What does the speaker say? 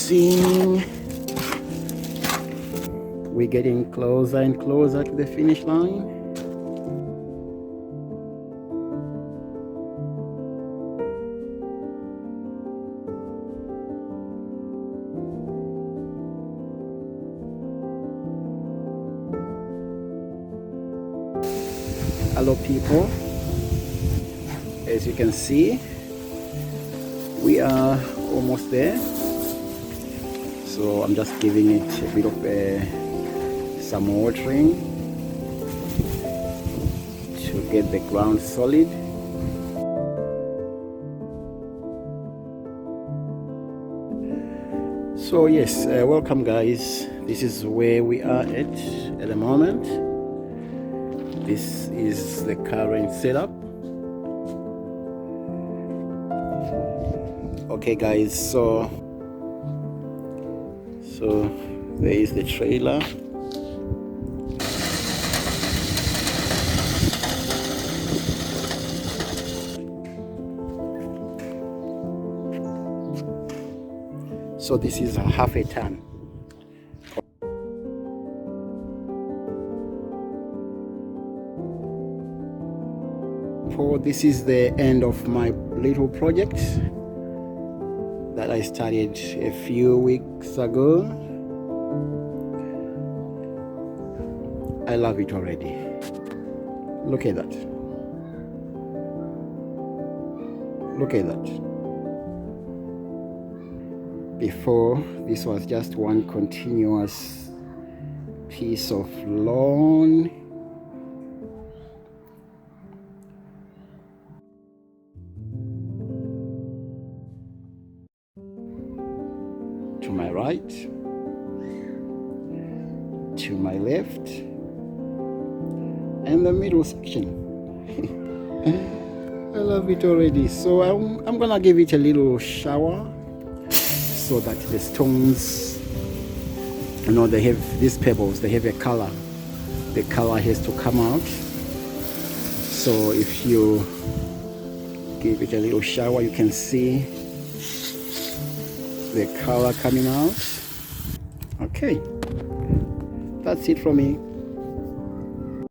missing. We're getting closer and closer to the finish line. Hello people, as you can see we are almost there, so I'm just giving it a bit of some watering to get the ground solid. So yes, welcome guys. This is where we are at the moment. This is the current setup. Okay guys, so there is the trailer. So this is half a ton. This is the end of my little project that I started a few weeks ago. I love it already. Look at that. Look at that. Before, this was just one continuous piece of lawn. To my right, to my left, and the middle section. I love it already. So I'm gonna give it a little shower so that the stones, you know, they have these pebbles, they have a color. The color has to come out. So if you give it a little shower, you can see the color coming out. Okay, that's it from me.